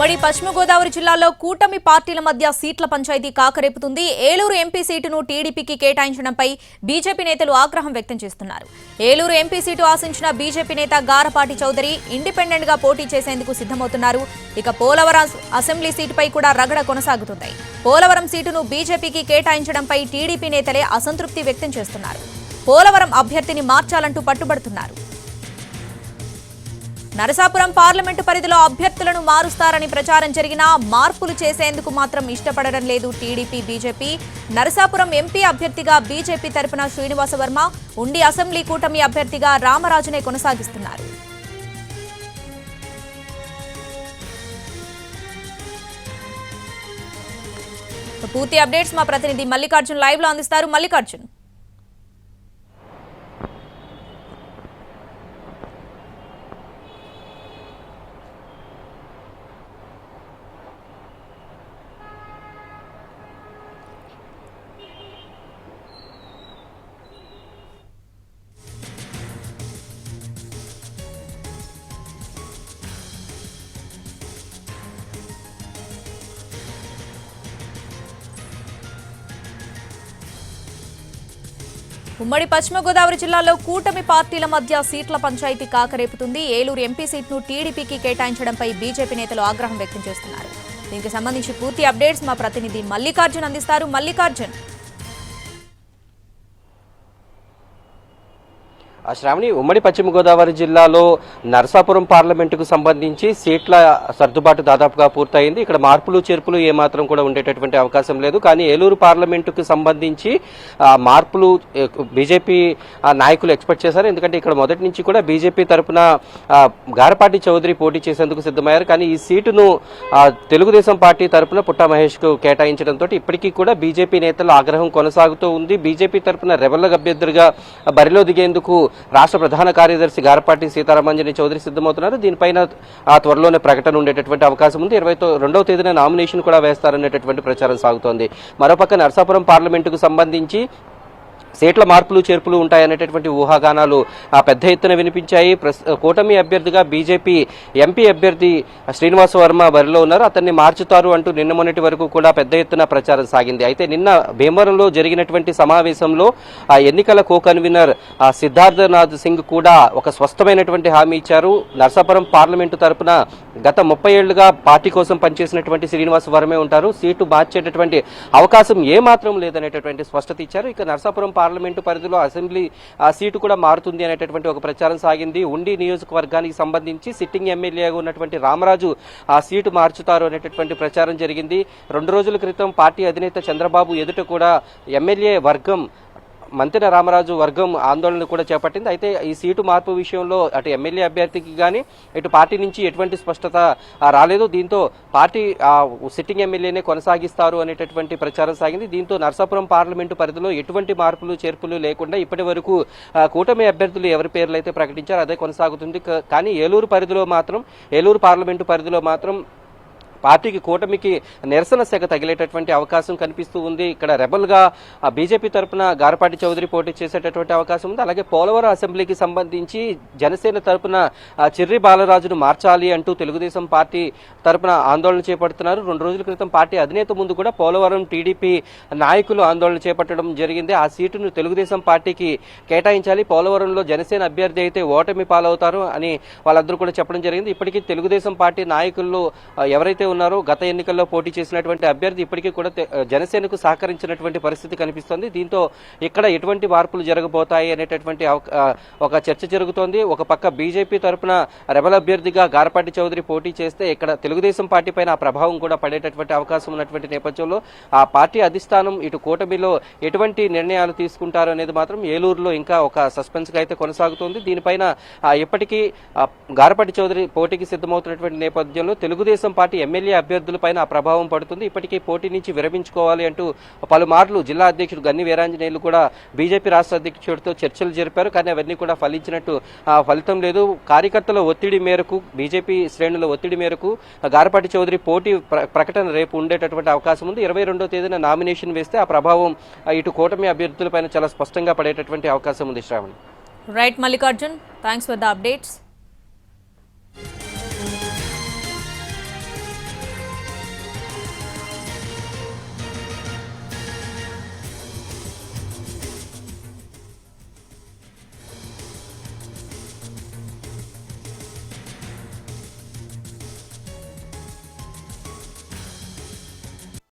ఉమ్మడి పశ్చిమ గోదావరి జిల్లాలో కూటమి పార్టీల మధ్య సీట్ల పంచాయతీ కాకరేపుతుంది. ఏలూరు ఎంపీ సీటును టీడీపీకి కేటాయించడంపై బీజేపీ నేతలు ఆగ్రహం వ్యక్తం చేస్తున్నారు. ఏలూరు ఎంపీ సీటు ఆశించిన బీజేపీ నేత గారపాటి చౌదరి ఇండిపెండెంట్ గా పోటీ చేసేందుకు సిద్ధమవుతున్నారు. ఇక పోలవరం అసెంబ్లీ సీటుపై కూడా రగడ కొనసాగుతుంది. పోలవరం సీటును బీజేపీకి కేటాయించడంపై టీడీపీ నేతలే అసంతృప్తి వ్యక్తం చేస్తున్నారు. పోలవరం అభ్యర్థిని మార్చాలంటూ పట్టుబడుతున్నారు. నరసాపురం పార్లమెంటు పరిధిలో అభ్యర్థులను మారుస్తారని ప్రచారం జరిగినా మార్పులు చేసేందుకు మాత్రం ఇష్టపడడం లేదు టీడీపీ బీజేపీ. నరసాపురం ఎంపీ అభ్యర్థిగా బీజేపీ తరపున శ్రీనివాస వర్మ, ఉండి అసెంబ్లీ కూటమి అభ్యర్థిగా రామరాజునే కొనసాగిస్తున్నారు. పూర్తి అప్డేట్స్ మా ప్రతినిధి మల్లికార్జున్ లైవ్ లో అందిస్తారు. మల్లికార్జున్, ఉమ్మడి పశ్చిమ గోదావరి జిల్లాలో కూటమి పార్టీల మధ్య సీట్ల పంచాయతీ కాకరేపుతుంది. ఏలూరు ఎంపీ సీట్ను టీడీపీకి కేటాయించడంపై బీజేపీ నేతలు ఆగ్రహం వ్యక్తం చేస్తున్నారు. దీనికి సంబంధించి పూర్తి అప్డేట్స్ మా ప్రతినిధి మల్లికార్జున్ అందిస్తారు. మల్లికార్జున్, శ్రావణి, ఉమ్మడి పశ్చిమ గోదావరి జిల్లాలో నరసాపురం పార్లమెంటుకు సంబంధించి సీట్ల సర్దుబాటు దాదాపుగా పూర్తయింది. ఇక్కడ మార్పులు చేర్పులు ఏమాత్రం కూడా ఉండేటటువంటి అవకాశం లేదు. కానీ ఏలూరు పార్లమెంటుకు సంబంధించి మార్పులు బీజేపీ నాయకులు ఎక్స్పెక్ట్ చేశారు. ఎందుకంటే ఇక్కడ మొదటి నుంచి కూడా బీజేపీ తరఫున గారపాటి చౌదరి పోటీ చేసేందుకు సిద్ధమయ్యారు. కానీ ఈ సీటును తెలుగుదేశం పార్టీ తరఫున పుట్టా మహేష్కు కేటాయించడంతో ఇప్పటికీ కూడా బీజేపీ నేతల ఆగ్రహం కొనసాగుతూ ఉంది. బీజేపీ తరఫున రెబెల్ అభ్యర్థులుగా బరిలో దిగేందుకు రాష్ట్ర ప్రధాన కార్యదర్శి గారపాటి సీతారామాంజనేయ చౌదరి సిద్ధమవుతున్నారు. దీనిపైన త్వరలోనే ప్రకటన ఉండేటటువంటి అవకాశం ఉంది. 22వ తేదీన నామినేషన్ కూడా వేస్తారనేటటువంటి ప్రచారం సాగుతోంది. మరోపక్క నరసాపురం పార్లమెంటుకు సంబంధించి సీట్ల మార్పులు చేర్పులు ఉంటాయనేటటువంటి ఊహాగానాలు పెద్ద ఎత్తున వినిపించాయి. కూటమి అభ్యర్థిగా బీజేపీ ఎంపీ అభ్యర్థి శ్రీనివాస వర్మ బరిలో ఉన్నారు. అతన్ని మార్చుతారు అంటూ నిన్న మొన్నటి వరకు కూడా పెద్ద ఎత్తున ప్రచారం సాగింది. అయితే నిన్న భీమవరంలో జరిగినటువంటి సమావేశంలో ఎన్నికల కో కన్వీనర్ సిద్ధార్థనాథ్ సింగ్ కూడా ఒక స్పష్టమైనటువంటి హామీ ఇచ్చారు. నరసాపురం పార్లమెంటు తరపున గత 30 ఏళ్లుగా పార్టీ కోసం పనిచేసినటువంటి శ్రీనివాస వర్మే ఉంటారు. సీటు మార్చేటటువంటి అవకాశం ఏమాత్రం లేదనేటటువంటి స్పష్టత ఇచ్చారు. ఇక నరసాపురం పార్లమెంటు పరిధిలో అసెంబ్లీ సీటు కూడా మారుతుంది అనేటటువంటి ఒక ప్రచారం సాగింది. ఉండి నియోజకవర్గానికి సంబంధించి సిట్టింగ్ ఎమ్మెల్యేగా ఉన్నటువంటి రామరాజు ఆ సీటు మార్చుతారు అనేటటువంటి ప్రచారం జరిగింది. 2 రోజుల క్రితం పార్టీ అధినేత చంద్రబాబు ఎదుట కూడా ఎమ్మెల్యే వర్గం మంతెన రామరాజు వర్గం ఆందోళన కూడా చేపట్టింది. అయితే ఈ సీటు మార్పు విషయంలో అటు ఎమ్మెల్యే అభ్యర్థికి కానీ ఇటు పార్టీ నుంచి ఎటువంటి స్పష్టత రాలేదు. దీంతో పార్టీ సిట్టింగ్ ఎమ్మెల్యేనే కొనసాగిస్తారు అనేటటువంటి ప్రచారం సాగింది. దీంతో నరసాపురం పార్లమెంటు పరిధిలో ఎటువంటి మార్పులు చేర్పులు లేకుండా ఇప్పటి వరకు కూటమి అభ్యర్థులు ఎవరి పేర్లు అయితే ప్రకటించారో అదే కొనసాగుతుంది. కానీ ఏలూరు పార్లమెంటు పరిధిలో మాత్రం పార్టీకి కూటమికి నిరసన శాఖ తగిలేటటువంటి అవకాశం కనిపిస్తూ ఉంది. ఇక్కడ రెబల్గా బీజేపీ తరఫున గారపాటి చౌదరి పోటీ చేసేటటువంటి అవకాశం ఉంది. అలాగే పోలవరం అసెంబ్లీకి సంబంధించి జనసేన తరఫున చిర్రి బాలరాజును మార్చాలి అంటూ తెలుగుదేశం పార్టీ తరఫున ఆందోళన చేపడుతున్నారు. 2 రోజుల క్రితం పార్టీ అధినేత ముందు కూడా పోలవరం టీడీపీ నాయకులు ఆందోళన చేపట్టడం జరిగింది. ఆ సీటును తెలుగుదేశం పార్టీకి కేటాయించాలి, పోలవరంలో జనసేన అభ్యర్థి అయితే ఓటమి పాలవుతారు అని వాళ్ళందరూ కూడా చెప్పడం జరిగింది. ఇప్పటికీ తెలుగుదేశం పార్టీ నాయకుల్లో ఎవరైతే ఉన్నారో గత ఎన్నికల్లో పోటీ చేసినటువంటి అభ్యర్థి ఇప్పటికీ కూడా జనసేనకు సహకరించినటువంటి పరిస్థితి కనిపిస్తోంది. దీంతో ఇక్కడ ఎటువంటి మార్పులు జరగబోతాయి అనేటటువంటి ఒక చర్చ జరుగుతోంది. ఒక పక్క బీజేపీ తరఫున రెబల్ అభ్యర్థిగా గారపాటి చౌదరి పోటీ చేస్తే ఇక్కడ తెలుగుదేశం పార్టీ పైన ఆ ప్రభావం కూడా పడేటటువంటి అవకాశం ఉన్నటువంటి నేపథ్యంలో ఆ పార్టీ అధిష్టానం ఇటు కూటమిలో ఎటువంటి నిర్ణయాలు తీసుకుంటారు అనేది మాత్రం ఏలూరులో ఇంకా ఒక సస్పెన్స్ గా అయితే కొనసాగుతోంది. దీనిపైన ఇప్పటికీ గారపాటి చౌదరి పోటీకి సిద్ధమవుతున్నటువంటి నేపథ్యంలో తెలుగుదేశం పార్టీ ఎమ్మెల్యే అభ్యర్థులపైన ఆ ప్రభావం పడుతుంది. ఇప్పటికీ పోటీ నుంచి విరమించుకోవాలి అంటూ పలుమార్లు జిల్లా అధ్యక్షుడు గన్ని వీరాంజనేయులు కూడా బీజేపీ రాష్ట్ర అధ్యక్షుడితో చర్చలు జరిపారు. కానీ అవన్నీ కూడా ఫలించినట్టు ఫలితం లేదు. కార్యకర్తల ఒత్తిడి మేరకు, బీజేపీ శ్రేణుల ఒత్తిడి మేరకు గారపాటి చౌదరి పోటీ ప్రకటన రేపు ఉండేటటువంటి అవకాశం ఉంది. 22వ తేదీన నామినేషన్ వేస్తే ఆ ప్రభావం ఇటు కూటమి అభ్యర్థులపైన చాలా స్పష్టంగా పడేటటువంటి అవకాశం ఉంది. Shravani. Right Mallikarjun, thanks for the updates.